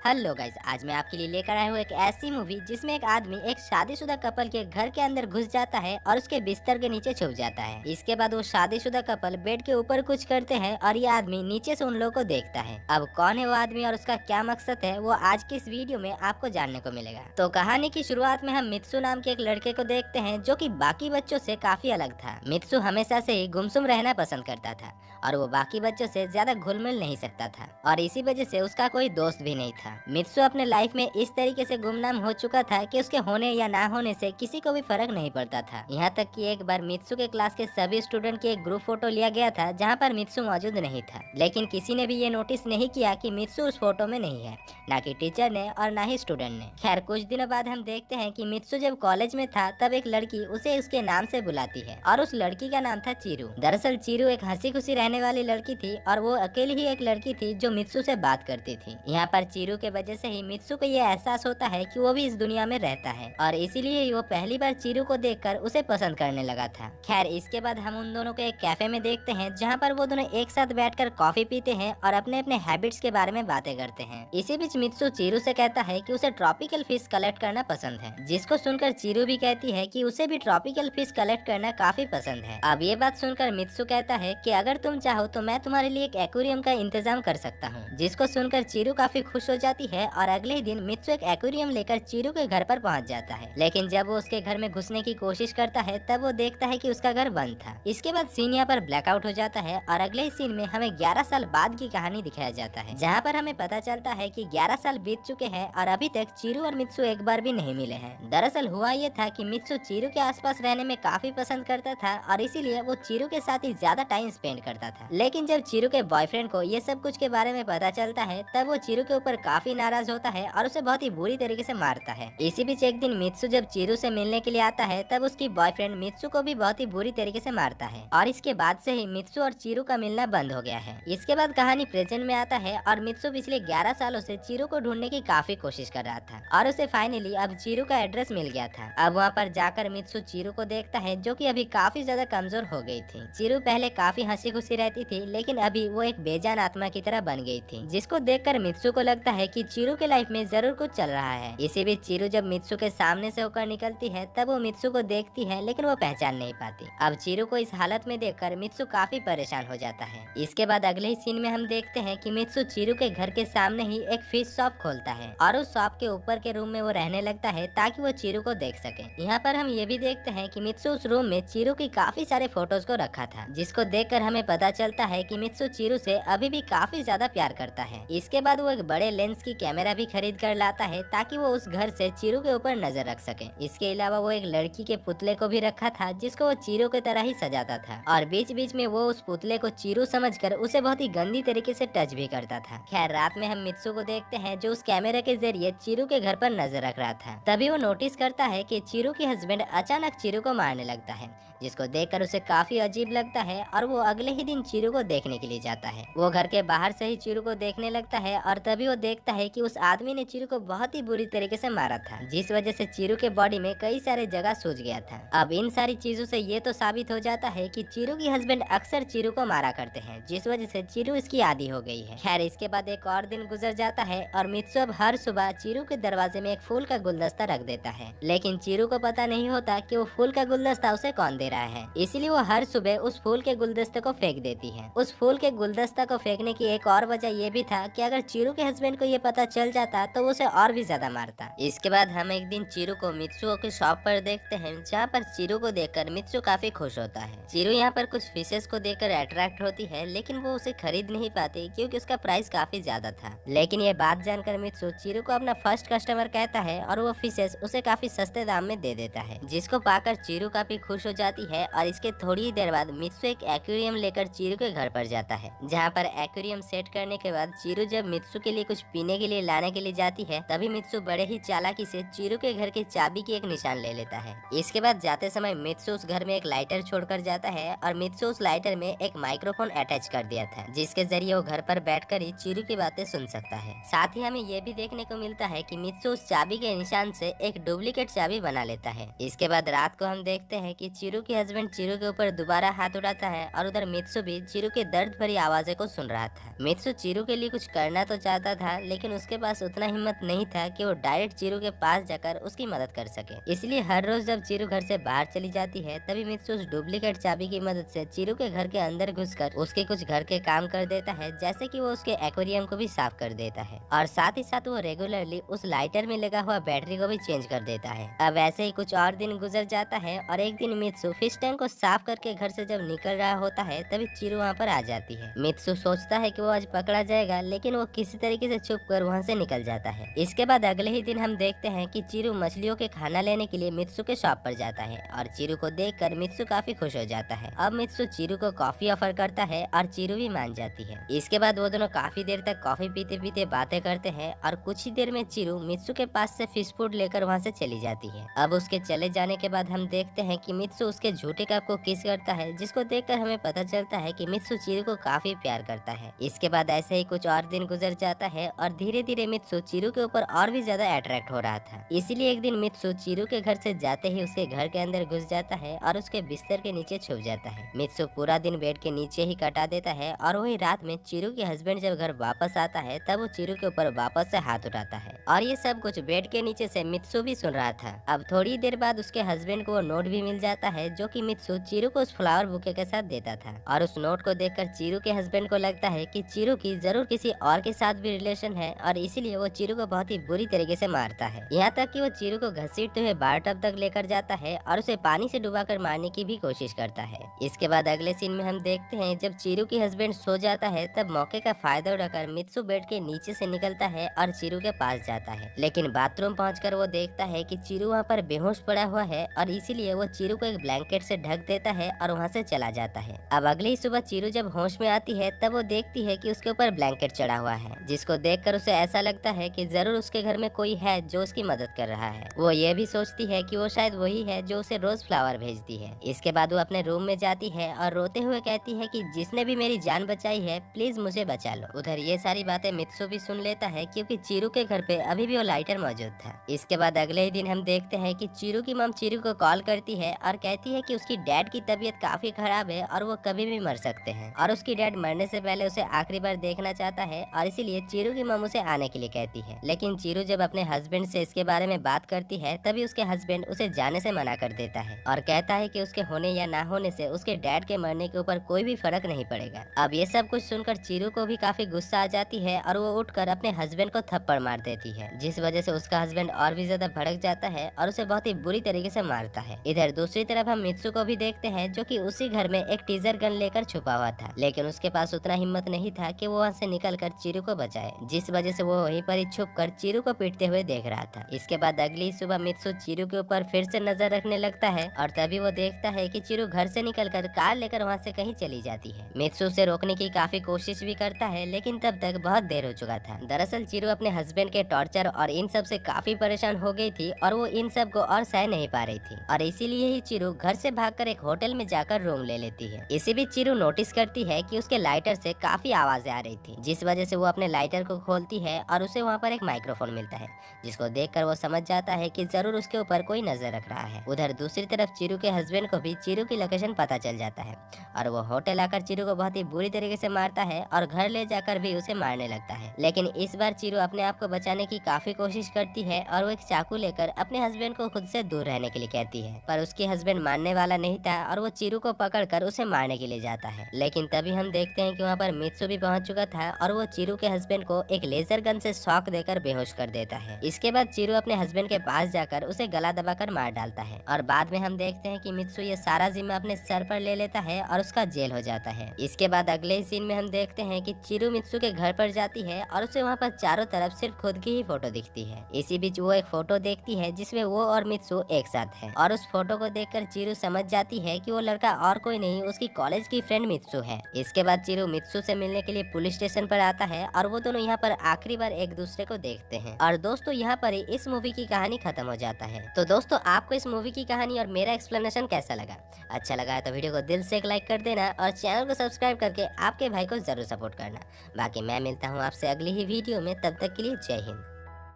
Hello guys, आज मैं आपके लिए लेकर आया हूँ एक ऐसी मूवी जिसमें एक आदमी एक शादीशुदा कपल के घर के अंदर घुस जाता है और उसके बिस्तर के नीचे छुप जाता है। इसके बाद वो शादीशुदा कपल बेड के ऊपर कुछ करते हैं और ये आदमी नीचे से उन लोगों को देखता है। अब कौन है वो आदमी और उसका क्या मकसद है, वो आज की इस वीडियो में आपको जानने को मिलेगा। तो कहानी की शुरुआत में हम मित्सु नाम के एक लड़के को देखते हैं जो कि बाकी बच्चों से काफी अलग था। मित्सु हमेशा से ही गुमसुम रहना पसंद करता था और वो बाकी बच्चों से ज्यादा घुल मिल नहीं सकता था और इसी वजह से उसका कोई दोस्त भी नहीं था। मित्सु अपने लाइफ में इस तरीके से गुमनाम हो चुका था कि उसके होने या ना होने से किसी को भी फर्क नहीं पड़ता था। यहाँ तक कि एक बार मित्सु के क्लास के सभी स्टूडेंट की एक ग्रुप फोटो लिया गया था जहाँ पर मित्सु मौजूद नहीं था, लेकिन किसी ने भी ये नोटिस नहीं किया कि मित्सु उस फोटो में नहीं है, ना कि टीचर ने और ना ही स्टूडेंट ने। खैर, कुछ दिनों बाद हम देखते हैं कि मित्सु जब कॉलेज में था तब एक लड़की उसे उसके नाम से बुलाती है और उस लड़की का नाम था चीरू। दरअसल चीरू एक हंसी खुशी रहने वाली लड़की थी और वो अकेली ही एक लड़की थी जो मित्सु से बात करती थी। यहाँ पर चीरू के वजह से ही मित्सु को ये एहसास होता है कि वो भी इस दुनिया में रहता है और इसीलिए वो पहली बार चीरू को देखकर उसे पसंद करने लगा था। खैर, इसके बाद हम उन दोनों को एक कैफे में देखते हैं जहाँ पर वो दोनों एक साथ बैठकर कॉफी पीते हैं और अपने अपने हैबिट्स के बारे में बातें करते हैं। इसी बीच मित्सु चीरू से कहता है कि उसे ट्रॉपिकल फिश कलेक्ट करना पसंद है, जिसको सुनकर चीरू भी कहती है कि उसे भी ट्रॉपिकल फिश कलेक्ट करना काफी पसंद है। अब ये बात सुनकर मित्सु कहता है कि अगर तुम चाहो तो मैं तुम्हारे लिए एक एक्वेरियम का इंतजाम कर सकता हूँ, जिसको सुनकर चीरू काफी खुश हो जाती है और अगले ही दिन मित्सु एक एक्वेरियम लेकर चीरू के घर पर पहुंच जाता है। लेकिन जब वो उसके घर में घुसने की कोशिश करता है तब वो देखता है कि उसका घर बंद था। इसके बाद सीन यहाँ पर ब्लैकआउट हो जाता है और अगले ही सीन में हमें 11 साल बाद की कहानी दिखाया जाता है, जहाँ पर हमें पता चलता है कि 11 साल बीत चुके हैं और अभी तक चीरू और मित्सु एक बार भी नहीं मिले हैं। दरअसल हुआ ये था कि मित्सु चीरू के आसपास रहने में काफी पसंद करता था और इसीलिए वो चीरू के साथ ही ज्यादा टाइम स्पेंड करता था। लेकिन जब चीरू के बॉयफ्रेंड को ये सब कुछ के बारे में पता चलता है तब वो चीरू के ऊपर काफी नाराज होता है और उसे बहुत ही बुरी तरीके से मारता है। इसी बीच एक दिन मित्सु जब चीरू से मिलने के लिए आता है तब उसकी बॉयफ्रेंड मित्सु को भी बहुत ही बुरी तरीके से मारता है और इसके बाद से ही मित्सु और चीरू का मिलना बंद हो गया है। इसके बाद कहानी प्रेजेंट में आता है और मित्सु पिछले 11 सालों से चीरू को ढूंढने की काफी कोशिश कर रहा था और उसे फाइनली अब चीरू का एड्रेस मिल गया था। अब वहाँ पर जाकर मित्सु चीरू को देखता है जो कि अभी काफी ज्यादा कमजोर हो गई थी। चीरू पहले काफी हंसी खुशी रहती थी, लेकिन अभी वो एक बेजान आत्मा की तरह बन गई थी, जिसको देखकर मित्सु को लगता है कि चीरू के लाइफ में जरूर कुछ चल रहा है। इसी बीच चीरू जब मित्सु के सामने से होकर निकलती है तब वो मित्सु को देखती है, लेकिन वो पहचान नहीं पाती। अब चीरू को इस हालत में देखकर मित्सु काफी परेशान हो जाता है। इसके बाद अगले ही सीन में हम देखते हैं कि मित्सु चीरू के घर के सामने ही एक फिश शॉप खोलता है और उस शॉप के ऊपर के रूम में वो रहने लगता है ताकि वो चीरू को देख सके। यहाँ पर हम ये भी देखते हैं कि मित्सु उस रूम में चीरू की काफी सारे फोटोज को रखा था, जिसको देखकर हमें पता चलता है कि मित्सु चीरू से अभी भी काफी ज्यादा प्यार करता है। इसके बाद वो एक बड़े लेंस की कैमरा भी खरीद कर लाता है ताकि वो उस घर से चीरू के ऊपर नजर रख सके। इसके अलावा वो एक लड़की के पुतले को भी रखा था जिसको वो चीरू की तरह ही सजाता था और बीच बीच में वो उस पुतले को चीरू समझकर उसे बहुत ही गंदी तरीके से टच भी करता था। खैर, रात में हम मित्सु को देखते हैं जो उस कैमरा के जरिए चीरू के घर पर नजर रख रहा था। तभी वो नोटिस करता है कि चीरू की हस्बैंड अचानक चीरू को मारने लगता है, जिसको देखकर उसे काफी अजीब लगता है और वो अगले ही दिन चीरू को देखने के लिए जाता है। वो घर के बाहर से ही चीरू को देखने लगता है और तभी वो देखता है कि उस आदमी ने चीरू को बहुत ही बुरी तरीके से मारा था, जिस वजह से चीरू के बॉडी में कई सारे जगह सूज गया था। अब इन सारी चीजों से ये तो साबित हो जाता है कि चीरू की हस्बैंड अक्सर चीरू को मारा करते हैं, जिस वजह से चीरू इसकी आदी हो गई है। खैर, इसके बाद एक और दिन गुजर जाता है और मित्सु अब हर सुबह चीरू के दरवाजे में एक फूल का गुलदस्ता रख देता है, लेकिन चीरू को पता नहीं होता कि वो फूल का गुलदस्ता उसे कौन दे रहा है। इसीलिए वो हर सुबह उस फूल के गुलदस्ते को फेंक देती है। उस फूल के गुलदस्ता को फेंकने की एक और वजह ये भी था कि अगर चीरू के हस्बैंड को ये पता चल जाता तो उसे और भी ज्यादा मारता। इसके बाद हम एक दिन चीरू को मित्सु के शॉप पर देखते हैं, जहाँ पर चीरू को देखकर मित्सु काफी खुश होता है। चीरू यहाँ पर कुछ फिशेस को देखकर अट्रैक्ट होती है, लेकिन वो उसे खरीद नहीं पाती क्योंकि उसका प्राइस काफी ज्यादा था। लेकिन ये बात जानकर मित्सु चीरू को अपना फर्स्ट कस्टमर कहता है और वो फिशेस उसे काफी सस्ते दाम में दे देता है, जिसको पाकर चीरू काफी खुश हो जाती है। और इसके थोड़ी ही देर बाद मित्सु एक एक्वेरियम लेकर चीरू के घर पर जाता है, जहाँ पर एक्वेरियम सेट करने के बाद चीरू जब मित्सु के लिए कुछ पीने के लिए लाने के लिए जाती है तभी मित्सु बड़े ही चालाकी से चीरू के घर के चाबी की एक निशान ले लेता है। इसके बाद जाते समय मित्सु उस घर में एक लाइटर छोड़कर जाता है और मित्सु उस लाइटर में एक माइक्रोफोन अटैच कर दिया था, जिसके जरिए वो घर पर बैठकर ही चीरू की बातें सुन सकता है। साथ ही हमें ये भी देखने को मिलता है कि मित्सु उस चाबी के निशान से एक डुप्लीकेट चाबी बना लेता है। इसके बाद रात को हम देखते हैं कि चीरू की हस्बैंड चीरू के ऊपर दोबारा हाथ उठाता है और उधर मित्सु भी चीरू के दर्द भरी आवाजें को सुन रहा था। मित्सु चीरू के लिए कुछ करना तो चाहता था, लेकिन उसके पास उतना हिम्मत नहीं था कि वो डायरेक्ट चीरू के पास जाकर उसकी मदद कर सके। इसलिए हर रोज जब चीरू घर से बाहर चली जाती है तभी मित्सु उस डुप्लीकेट चाबी की मदद से चीरू के घर के अंदर घुसकर उसके कुछ घर के काम कर देता है, जैसे कि वो उसके एक्वेरियम को भी साफ कर देता है और साथ ही साथ वो रेगुलरली उस लाइटर में लगा हुआ बैटरी को भी चेंज कर देता है। अब ऐसे ही कुछ और दिन गुजर जाता है और एक दिन मित्सु फिश टैंक को साफ करके घर से जब निकल रहा होता है तभी चीरू वहाँ पर आ जाती है। मित्सु सोचता है कि वो आज पकड़ा जाएगा, लेकिन वो किसी तरीके से छुप कर वहाँ से निकल जाता है। इसके बाद अगले ही दिन हम देखते हैं कि चीरू मछलियों के खाना लेने के लिए मित्सु के शॉप पर जाता है और चीरू को देखकर मित्सु काफी खुश हो जाता है। अब मित्सु चीरू को कॉफी ऑफर करता है और चीरू भी मान जाती है। इसके बाद वो दोनों काफी देर तक कॉफी पीते पीते बातें करते हैं और कुछ ही देर में चीरू मित्सु के पास से फिश फूड लेकर वहाँ से चली जाती है। अब उसके चले जाने के बाद हम देखते हैं कि मित्सु उसके झूठे कप को किस करता है, जिसको देखकर हमें पता चलता है कि मित्सु चीरू को काफी प्यार करता है। इसके बाद ऐसे ही कुछ और दिन गुजर जाता है और धीरे धीरे मित्सु चीरू के ऊपर और भी ज्यादा अट्रैक्ट हो रहा था। इसीलिए एक दिन मित्सु चीरू के घर से जाते ही उसके घर के अंदर घुस जाता है और उसके बिस्तर के नीचे छुप जाता है। मित्सु पूरा दिन बेड के नीचे ही कटा देता है और वही रात में चीरू के हस्बैंड जब घर वापस आता है तब वो चीरू के ऊपर वापस से हाथ उठाता है और ये सब कुछ बेड के नीचे से मित्सु भी सुन रहा था। अब थोड़ी देर बाद उसके हस्बैंड को वो नोट भी मिल जाता है जो कि मित्सु चीरू को उस फ्लावर बुके के साथ देता था और उस नोट को देखकर चीरू के हस्बैंड को लगता है कि चीरू की जरूर किसी और के साथ भी रिलेशन है और इसीलिए वो चीरू को बहुत ही बुरी तरीके से मारता है। यहाँ तक कि वो चीरू को घसीटते हुए बाथटब तक लेकर जाता है और उसे पानी से डुबाकर मारने की भी कोशिश करता है। इसके बाद अगले सीन में हम देखते हैं जब चीरू की हस्बैंड सो जाता है तब मौके का फायदा उठाकर मित्सु बेड के नीचे से निकलता है और चीरू के पास जाता है, लेकिन बाथरूम पहुंचकर वो देखता है कि चीरू वहाँ पर बेहोश पड़ा हुआ है और इसीलिए वो चीरू को एक ब्लैंकेट से ढक देता है और वहाँ से चला जाता है। अब अगली ही सुबह चीरू जब होश में आती है तब वो देखती है कि उसके ऊपर ब्लैंकेट चढ़ा हुआ है, जिसको देखकर उसे ऐसा लगता है कि जरूर उसके घर में कोई है जो उसकी मदद कर रहा है। वो ये भी सोचती है कि वो शायद वही है जो उसे रोज फ्लावर भेजती है। इसके बाद वो अपने रूम में जाती है और रोते हुए कहती है कि जिसने भी मेरी जान बचाई है प्लीज मुझे बचा लो। उधर ये सारी बातें मित्सु भी सुन लेता है क्योंकि चीरू के घर पे अभी भी वो लाइटर मौजूद था। इसके बाद अगले ही दिन हम देखते हैं कि चीरू की मम चीरू को कॉल करती है और कहती है कि उसकी डैड की तबीयत काफी खराब है और वो कभी भी मर सकते हैं और उसकी डैड मरने से पहले उसे आखिरी बार देखना चाहता है और इसीलिए चीरू की मम उसे आने के लिए कहती है। लेकिन चीरू जब अपने हस्बैंड से इसके बारे में बात करती है तभी उसके हस्बैंड उसे जाने से मना कर देता है और कहता है कि उसके होने या ना होने से उसके डैड के मरने के ऊपर कोई भी फर्क नहीं पड़ेगा। अब ये सब कुछ सुनकर चीरू को भी काफी गुस्सा आ जाती है और वो उठकर अपने हस्बैंड को थप्पड़ मार देती है, जिस वजह से उसका हस्बैंड और भी ज्यादा भड़क जाता है और उसे बहुत ही बुरी तरीके से मारता है। इधर दूसरी तरफ हम मित्सु को भी देखते हैं जो कि उसी घर में एक टीजर गन लेकर छुपा हुआ था, लेकिन उसके पास उतना हिम्मत नहीं था कि वो वहाँ से निकलकर चीरू को बचाए, जिस वजह से वो वहीं पर ही छुपकर चीरू को पीटते हुए देख रहा था। इसके बाद अगली सुबह मित्सु चीरू के ऊपर फिर से नजर रखने लगता है और तभी वो देखता है कि चीरू घर से निकलकर कार लेकर वहाँ से कहीं चली जाती है। मित्सु उसे रोकने की काफी कोशिश भी करता है, लेकिन तब तक बहुत देर हो चुका था। दरअसल चीरू अपने हस्बैंड के टॉर्चर और इन सब से काफी परेशान हो गई थी और वो इन सब को और सह नहीं पा रही थी और इसीलिए ही चीरू घर से भागकर एक होटल में जाकर रूम ले लेती है। इसी बीच चीरू नोटिस करती है कि उसके लाइटर से काफी आवाजें आ रही थी, जिस वजह से वो अपने लाइटर को खोलती है और उसे वहाँ पर एक माइक्रोफोन मिलता है, जिसको देखकर वो समझ जाता है कि जरूर उसके ऊपर कोई नजर रख रहा है। उधर दूसरी तरफ चीरू के हस्बैंड को भी चीरू की लोकेशन पता चल जाता है और वो होटल आकर चीरू को बहुत ही बुरी तरीके से मारता है और घर ले जाकर भी उसे मारने लगता है। लेकिन इस बार चीरू अपने आप को बचाने की काफी कोशिश करती है और वो एक चाकू लेकर अपने हस्बैंड को खुद से दूर रहने के लिए कहती है, पर उसके हस्बैंड मानने वाला नहीं था और वो चीरू को पकड़कर उसे मारने के लिए जाता है। लेकिन तभी हम देखते हैं कि वहाँ पर मित्सु भी पहुंच चुका था और वो चीरू के हस्बैंड को एक लेजर गन से शॉक देकर बेहोश कर देता है। इसके बाद चीरू अपने हस्बैंड के पास जाकर उसे गला दबाकर मार डालता है और बाद में हम देखते हैं कि मित्सु ये सारा जिम्मा अपने सर पर ले लेता है और उसका जेल हो जाता है। इसके बाद अगले ही सीन में हम देखते हैं कि चीरू मित्सु के घर पर जाती है और उसे वहाँ पर चारों तरफ सिर्फ खुद की ही फोटो दिखती है। इसी बीच वो एक फोटो देखती है जिसमें वो और मित्सु एक साथ है और उस फोटो को देखकर चीरू समझ जाती है कि वो लड़का और कोई नहीं उसकी कॉलेज की फ्रेंड मित्सु है। इसके बाद चीरू मित्सु से मिलने के लिए पुलिस स्टेशन पर आता है और वो दोनों यहाँ पर आखिरी बार एक दूसरे को देखते हैं। और दोस्तों यहाँ पर ही इस मूवी की कहानी खत्म हो जाता है। तो दोस्तों आपको इस मूवी की कहानी और मेरा एक्सप्लेनेशन कैसा लगा? अच्छा लगा है तो वीडियो को दिल से एक लाइक कर देना और चैनल को सब्सक्राइब करके आपके भाई को जरूर सपोर्ट करना। बाकी मैं मिलता हूँ आपसे अगली ही वीडियो में, तब तक के लिए जय हिंद।